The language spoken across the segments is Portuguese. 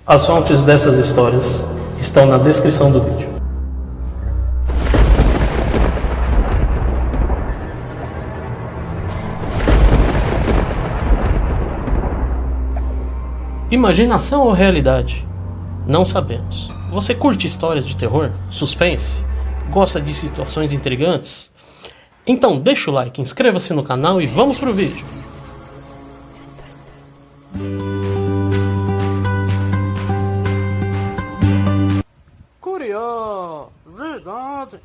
As fontes dessas histórias estão na descrição do vídeo. Imaginação ou realidade? Não sabemos. Você curte histórias de terror? Suspense? Gosta de situações intrigantes? Então deixa o like, inscreva-se no canal e vamos pro vídeo! Curiosidade.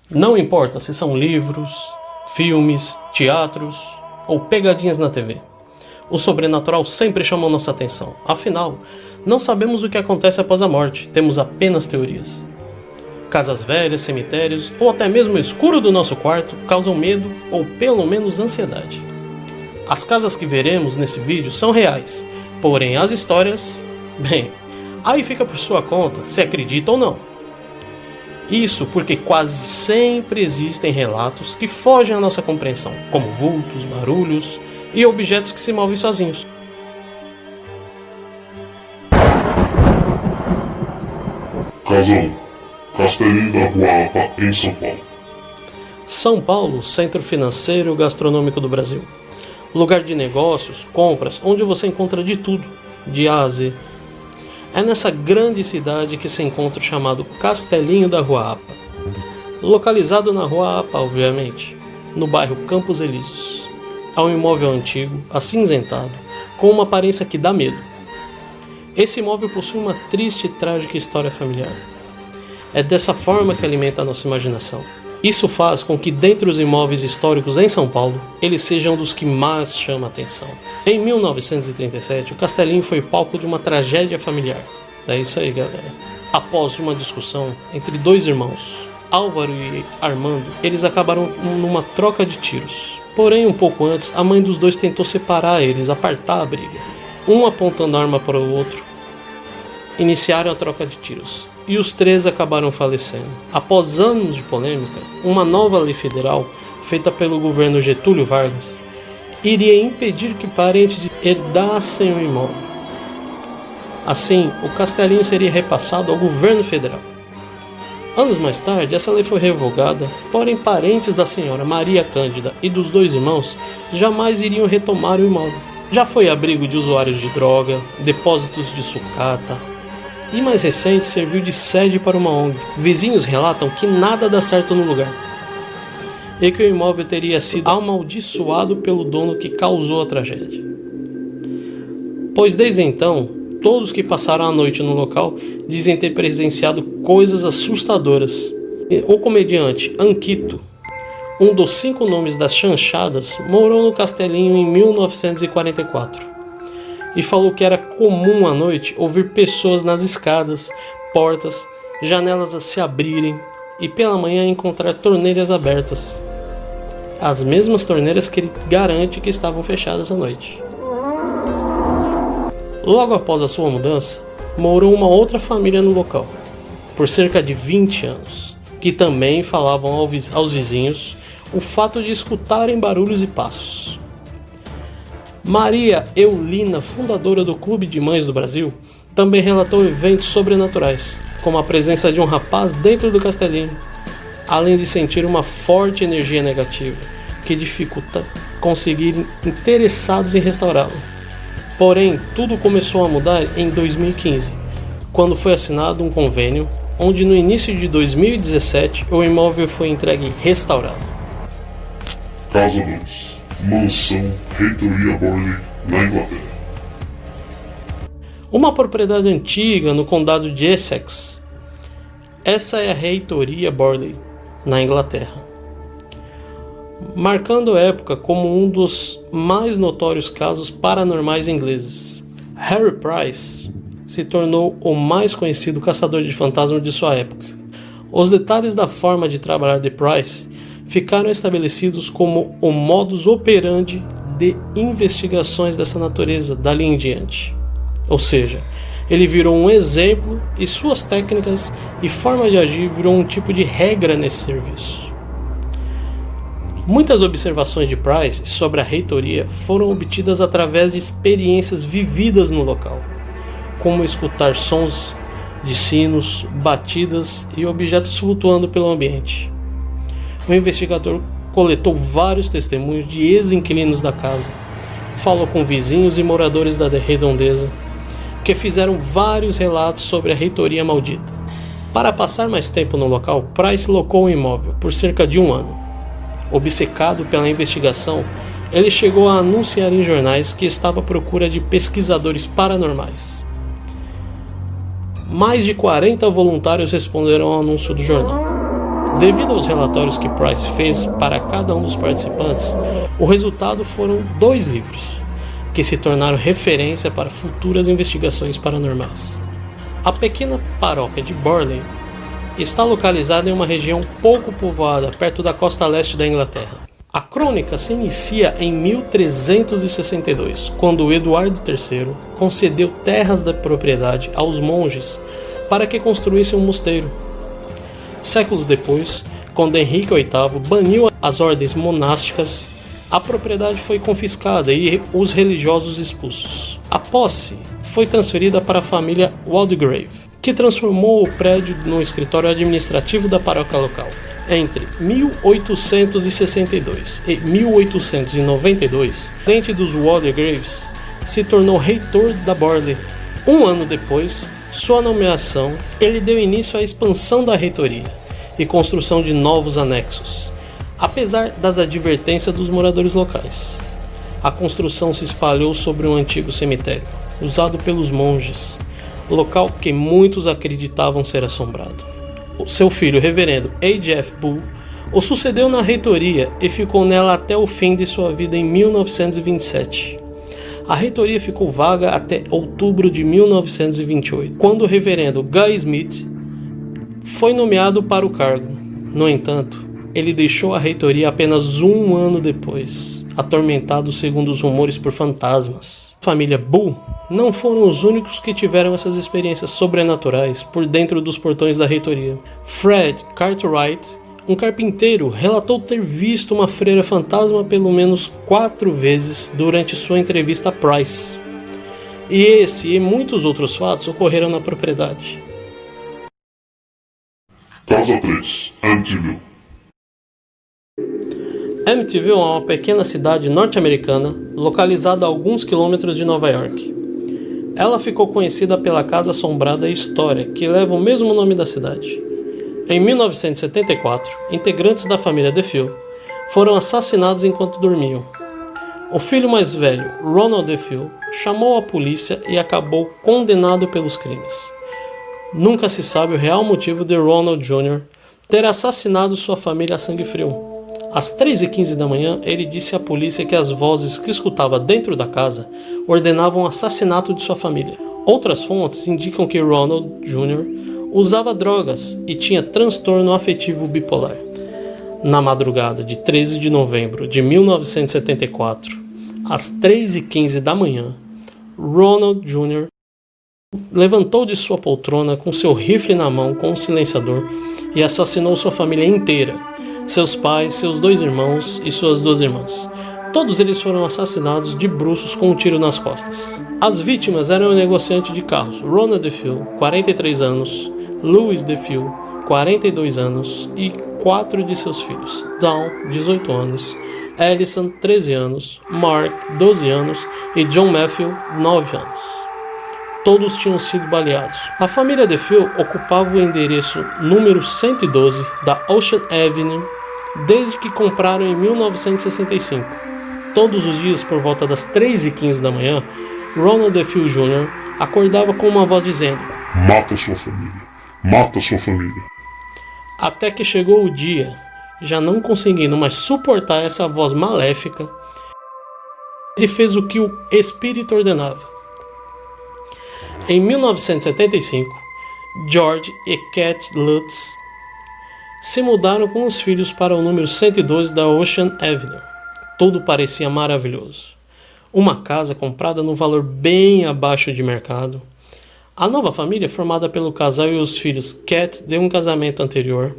Não importa se são livros, filmes, teatros ou pegadinhas na TV. O sobrenatural sempre chamou nossa atenção. Afinal, não sabemos o que acontece após a morte, temos apenas teorias. Casas velhas, cemitérios ou até mesmo o escuro do nosso quarto causam medo ou pelo menos ansiedade. As casas que veremos nesse vídeo são reais, porém as histórias, bem, aí fica por sua conta se acredita ou não. Isso porque quase sempre existem relatos que fogem à nossa compreensão, como vultos, barulhos e objetos que se movem sozinhos. Casa 1. Castelinho da Ruapa, em São Paulo. São Paulo, centro financeiro e gastronômico do Brasil. Lugar de negócios, compras, onde você encontra de tudo, de A a Z. É nessa grande cidade que se encontra o chamado Castelinho da Ruapa. Localizado na Rua APA, obviamente, no bairro Campos Elíseos. É um imóvel antigo, acinzentado, com uma aparência que dá medo. Esse imóvel possui uma triste e trágica história familiar. É dessa forma que alimenta a nossa imaginação. Isso faz com que, dentre os imóveis históricos em São Paulo, ele seja um dos que mais chama a atenção. Em 1937, o Castelinho foi palco de uma tragédia familiar. É isso aí, galera. Após uma discussão entre dois irmãos, Álvaro e Armando, eles acabaram numa troca de tiros. Porém, um pouco antes, a mãe dos dois tentou separar eles, apartar a briga. Um apontando a arma para o outro, iniciaram a troca de tiros. E os três acabaram falecendo. Após anos de polêmica, uma nova lei federal, feita pelo governo Getúlio Vargas, iria impedir que parentes herdassem o imóvel. Assim, o Castelinho seria repassado ao governo federal. Anos mais tarde, essa lei foi revogada, porém parentes da senhora Maria Cândida e dos dois irmãos jamais iriam retomar o imóvel. Já foi abrigo de usuários de droga, depósitos de sucata, e mais recente serviu de sede para uma ONG. Vizinhos relatam que nada dá certo no lugar e que o imóvel teria sido amaldiçoado pelo dono que causou a tragédia. Pois desde então, todos que passaram a noite no local dizem ter presenciado coisas assustadoras. O comediante Anquito, um dos 5 nomes das chanchadas, morou no Castelinho em 1944. E falou que era comum à noite ouvir pessoas nas escadas, portas, janelas a se abrirem e pela manhã encontrar torneiras abertas. As mesmas torneiras que ele garante que estavam fechadas à noite. Logo após a sua mudança, morou uma outra família no local, por cerca de 20 anos, que também falavam aos vizinhos o fato de escutarem barulhos e passos. Maria Eulina, fundadora do Clube de Mães do Brasil, também relatou eventos sobrenaturais, como a presença de um rapaz dentro do castelinho, além de sentir uma forte energia negativa, que dificulta conseguir interessados em restaurá-lo. Porém, tudo começou a mudar em 2015, quando foi assinado um convênio, onde no início de 2017 o imóvel foi entregue e restaurado. Casa 2. Mansão Reitoria Borley, na Inglaterra. Uma propriedade antiga no condado de Essex. Essa é a Reitoria Borley, na Inglaterra, marcando a época como um dos mais notórios casos paranormais ingleses. Harry Price se tornou o mais conhecido caçador de fantasmas de sua época. Os detalhes da forma de trabalhar de Price ficaram estabelecidos como o modus operandi de investigações dessa natureza dali em diante. Ou seja, ele virou um exemplo e suas técnicas e forma de agir virou um tipo de regra nesse serviço. Muitas observações de Price sobre a reitoria foram obtidas através de experiências vividas no local, como escutar sons de sinos, batidas e objetos flutuando pelo ambiente. O investigador coletou vários testemunhos de ex-inquilinos da casa, falou com vizinhos e moradores da redondeza, que fizeram vários relatos sobre a reitoria maldita. Para passar mais tempo no local, Price locou o imóvel por cerca de 1 ano. Obcecado pela investigação, ele chegou a anunciar em jornais que estava à procura de pesquisadores paranormais. Mais de 40 voluntários responderam ao anúncio do jornal. Devido aos relatórios que Price fez para cada um dos participantes, o resultado foram 2 livros, que se tornaram referência para futuras investigações paranormais. A pequena paróquia de Burley está localizada em uma região pouco povoada, perto da costa leste da Inglaterra. A crônica se inicia em 1362, quando Eduardo III concedeu terras da propriedade aos monges para que construíssem um mosteiro. Séculos depois, quando Henrique VIII baniu as ordens monásticas, a propriedade foi confiscada e os religiosos expulsos. A posse foi transferida para a família Waldegrave, que transformou o prédio no escritório administrativo da paróquia local. Entre 1862 e 1892, o parente dos Waldegraves se tornou reitor da Burley. 1 ano depois sua nomeação, ele deu início à expansão da reitoria e construção de novos anexos, apesar das advertências dos moradores locais. A construção se espalhou sobre um antigo cemitério, usado pelos monges, local que muitos acreditavam ser assombrado. O seu filho, reverendo A.J.F. Bull, o sucedeu na reitoria e ficou nela até o fim de sua vida em 1927. A reitoria ficou vaga até outubro de 1928, quando o reverendo Guy Smith foi nomeado para o cargo. No entanto, ele deixou a reitoria apenas 1 ano depois, atormentado segundo os rumores por fantasmas. A família Bull não foram os únicos que tiveram essas experiências sobrenaturais por dentro dos portões da reitoria. Fred Cartwright, um carpinteiro, relatou ter visto uma freira fantasma pelo menos 4 vezes durante sua entrevista a Price. E esse e muitos outros fatos ocorreram na propriedade. Casa 3, Amityville. Amityville é uma pequena cidade norte-americana localizada a alguns quilômetros de Nova York. Ela ficou conhecida pela Casa Assombrada História, que leva o mesmo nome da cidade. Em 1974, integrantes da família DeFeo foram assassinados enquanto dormiam. O filho mais velho, Ronald DeFeo, chamou a polícia e acabou condenado pelos crimes. Nunca se sabe o real motivo de Ronald Jr. ter assassinado sua família a sangue frio. Às 3h15 da manhã, ele disse à polícia que as vozes que escutava dentro da casa ordenavam o assassinato de sua família. Outras fontes indicam que Ronald Jr. usava drogas e tinha transtorno afetivo bipolar. Na madrugada de 13 de novembro de 1974, às 3h15 da manhã, Ronald Jr. levantou de sua poltrona com seu rifle na mão com um silenciador e assassinou sua família inteira, seus pais, seus 2 irmãos e suas 2 irmãs. Todos eles foram assassinados de bruços com um tiro nas costas. As vítimas eram o negociante de carros Ronald DeFeo, 43 anos, Louis DeFeo, 42 anos e 4 de seus filhos, Dawn, 18 anos, Allison, 13 anos, Mark, 12 anos e John Matthew, 9 anos. Todos tinham sido baleados. A família DeFeo ocupava o endereço número 112 da Ocean Avenue desde que compraram em 1965. Todos os dias, por volta das 3h15 da manhã, Ronald DeFeo Jr. acordava com uma voz dizendo: Mata sua família. Mata sua família. Até que chegou o dia, já não conseguindo mais suportar essa voz maléfica, ele fez o que o espírito ordenava. Em 1975, George e Cat Lutz se mudaram com os filhos para o número 112 da Ocean Avenue. Tudo parecia maravilhoso. Uma casa comprada no valor bem abaixo de mercado. A nova família, formada pelo casal e os filhos Cat, de um casamento anterior,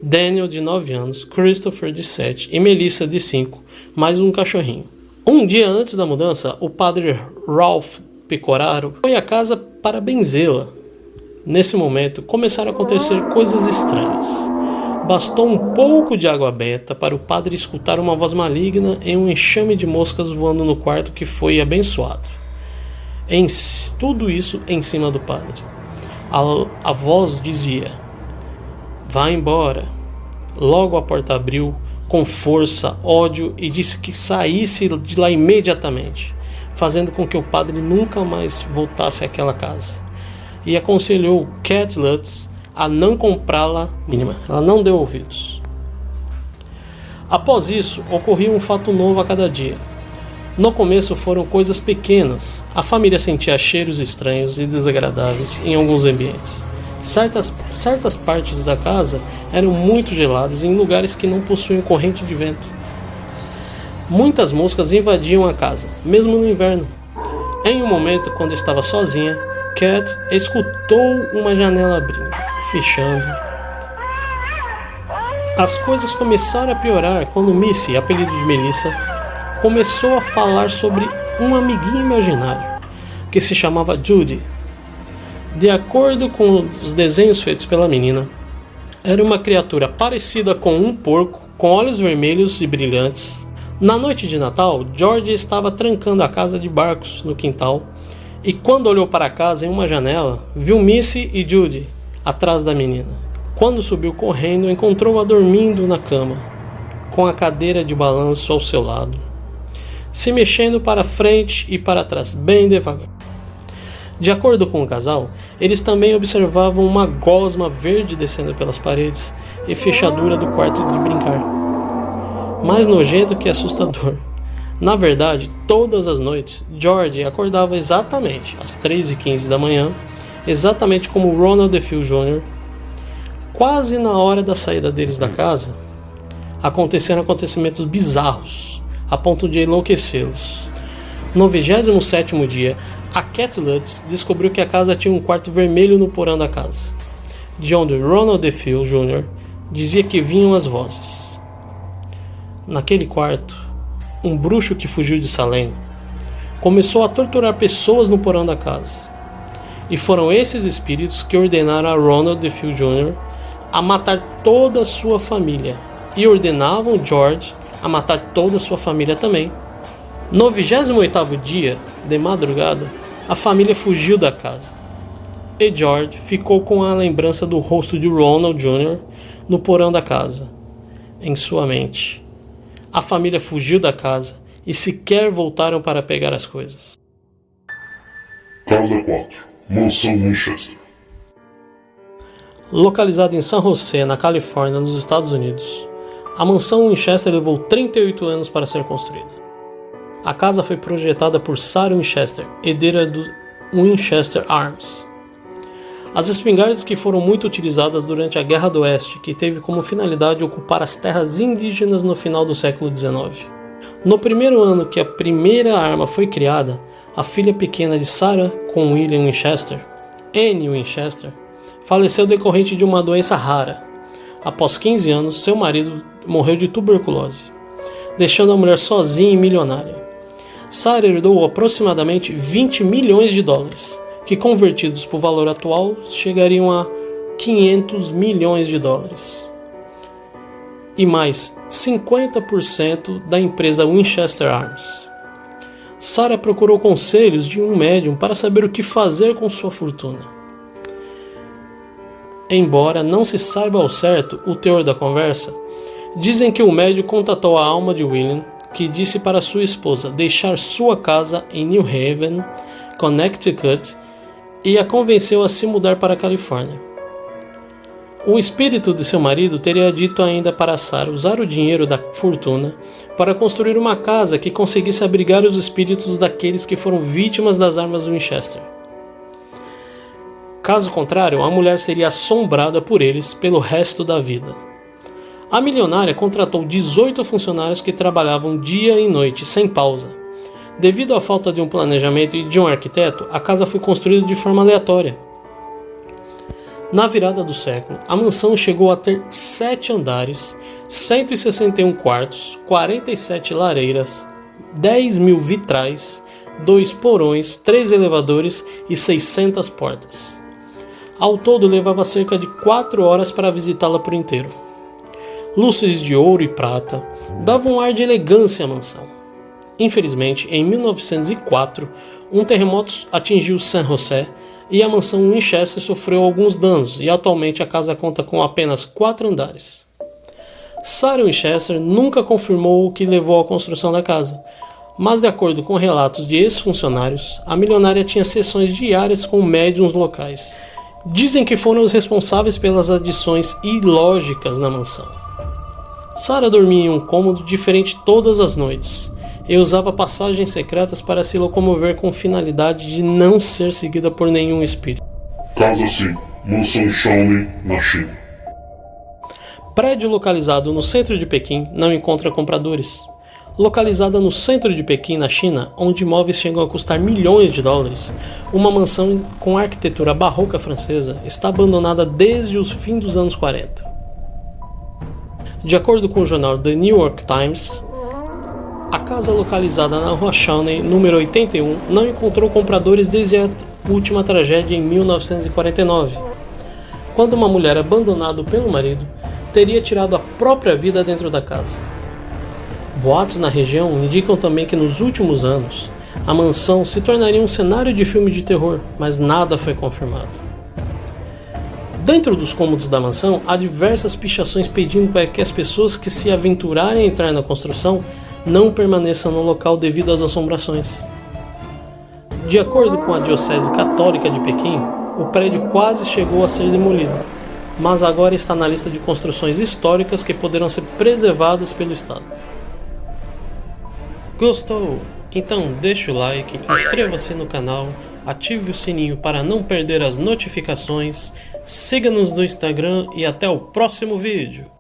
Daniel, de 9 anos, Christopher, de 7 e Melissa, de 5, mais um cachorrinho. Um dia antes da mudança, o padre Ralph Pecoraro foi à casa para benzê-la. Nesse momento, começaram a acontecer coisas estranhas. Bastou um pouco de água benta para o padre escutar uma voz maligna em um enxame de moscas voando no quarto que foi abençoado. Tudo isso em cima do padre. A voz dizia: "Vá embora." Logo a porta abriu com força, ódio, e disse que saísse de lá imediatamente, fazendo com que o padre nunca mais voltasse àquela casa. E aconselhou Cat Lutz a não comprá-la mínima. Ela não deu ouvidos. Após isso, ocorria um fato novo a cada dia. No começo foram coisas pequenas. A família sentia cheiros estranhos e desagradáveis em alguns ambientes. Certas partes da casa eram muito geladas em lugares que não possuíam corrente de vento. Muitas moscas invadiam a casa, mesmo no inverno. Em um momento, quando estava sozinha, Cat escutou uma janela abrindo, fechando. As coisas começaram a piorar quando Missy, apelido de Melissa, começou a falar sobre um amiguinho imaginário que se chamava Judy. De acordo com os desenhos feitos pela menina, era uma criatura parecida com um porco, com olhos vermelhos e brilhantes. Na noite de Natal, George estava trancando a casa de barcos no quintal e, quando olhou para casa em uma janela, viu Missy e Judy atrás da menina. Quando subiu correndo, encontrou-a dormindo na cama, com a cadeira de balanço ao seu lado, se mexendo para frente e para trás, bem devagar. De acordo com o casal, eles também observavam uma gosma verde descendo pelas paredes e fechadura do quarto de brincar. Mais nojento que assustador. Na verdade, todas as noites, George acordava exatamente às 3h15 da manhã, exatamente como Ronald DeFeo Jr. Quase na hora da saída deles da casa, aconteceram acontecimentos bizarros, a ponto de enlouquecê-los. No 27º dia, a Cat Lutz descobriu que a casa tinha um quarto vermelho no porão da casa, de onde Ronald DeFeo Jr. dizia que vinham as vozes. Naquele quarto, um bruxo que fugiu de Salem começou a torturar pessoas no porão da casa. E foram esses espíritos que ordenaram a Ronald DeFeo Jr. a matar toda a sua família, e ordenavam George a matar toda a sua família também. No 28º dia, de madrugada, a família fugiu da casa, e George ficou com a lembrança do rosto de Ronald Jr. no porão da casa, em sua mente. A família fugiu da casa e sequer voltaram para pegar as coisas. Casa 4. Mansão Winchester. Localizada em San José, na Califórnia, nos Estados Unidos, a mansão Winchester levou 38 anos para ser construída. A casa foi projetada por Sarah Winchester, herdeira do Winchester Arms. As espingardas que foram muito utilizadas durante a Guerra do Oeste, que teve como finalidade ocupar as terras indígenas no final do século XIX. No primeiro ano que a primeira arma foi criada, a filha pequena de Sarah com William Winchester, Anne Winchester, faleceu decorrente de uma doença rara. Após 15 anos, seu marido morreu de tuberculose, deixando a mulher sozinha e milionária. Sarah herdou aproximadamente 20 milhões de dólares, que convertidos para o valor atual chegariam a 500 milhões de dólares. E mais 50% da empresa Winchester Arms. Sarah procurou conselhos de um médium para saber o que fazer com sua fortuna. Embora não se saiba ao certo o teor da conversa, dizem que o médium contatou a alma de William, que disse para sua esposa deixar sua casa em New Haven, Connecticut, e a convenceu a se mudar para a Califórnia. O espírito de seu marido teria dito ainda para Sarah usar o dinheiro da fortuna para construir uma casa que conseguisse abrigar os espíritos daqueles que foram vítimas das armas Winchester. Caso contrário, a mulher seria assombrada por eles pelo resto da vida. A milionária contratou 18 funcionários que trabalhavam dia e noite, sem pausa. Devido à falta de um planejamento e de um arquiteto, a casa foi construída de forma aleatória. Na virada do século, a mansão chegou a ter 7 andares, 161 quartos, 47 lareiras, 10 mil vitrais, 2 porões, 3 elevadores e 600 portas. Ao todo levava cerca de 4 horas para visitá-la por inteiro. Luzes de ouro e prata davam um ar de elegância à mansão. Infelizmente, em 1904, um terremoto atingiu San José e a mansão Winchester sofreu alguns danos e atualmente a casa conta com apenas 4 andares. Sarah Winchester nunca confirmou o que levou à construção da casa, mas de acordo com relatos de ex-funcionários, a milionária tinha sessões diárias com médiuns locais. Dizem que foram os responsáveis pelas adições ilógicas na mansão. Sarah dormia em um cômodo diferente todas as noites e usava passagens secretas para se locomover com finalidade de não ser seguida por nenhum espírito. Casa 5, Mansão Shaolin, na China. Prédio localizado no centro de Pequim não encontra compradores. Localizada no centro de Pequim, na China, onde imóveis chegam a custar milhões de dólares, uma mansão com arquitetura barroca francesa está abandonada desde o fim dos anos 40. De acordo com o jornal The New York Times, a casa localizada na Rua Shawnee, número 81, não encontrou compradores desde a última tragédia em 1949, quando uma mulher abandonada pelo marido teria tirado a própria vida dentro da casa. Boatos na região indicam também que nos últimos anos a mansão se tornaria um cenário de filme de terror, mas nada foi confirmado. Dentro dos cômodos da mansão há diversas pichações pedindo para que as pessoas que se aventurarem a entrar na construção não permaneçam no local devido às assombrações. De acordo com a Diocese Católica de Pequim, o prédio quase chegou a ser demolido, mas agora está na lista de construções históricas que poderão ser preservadas pelo Estado. Gostou? Então deixe o like, inscreva-se no canal, ative o sininho para não perder as notificações, siga-nos no Instagram e até o próximo vídeo!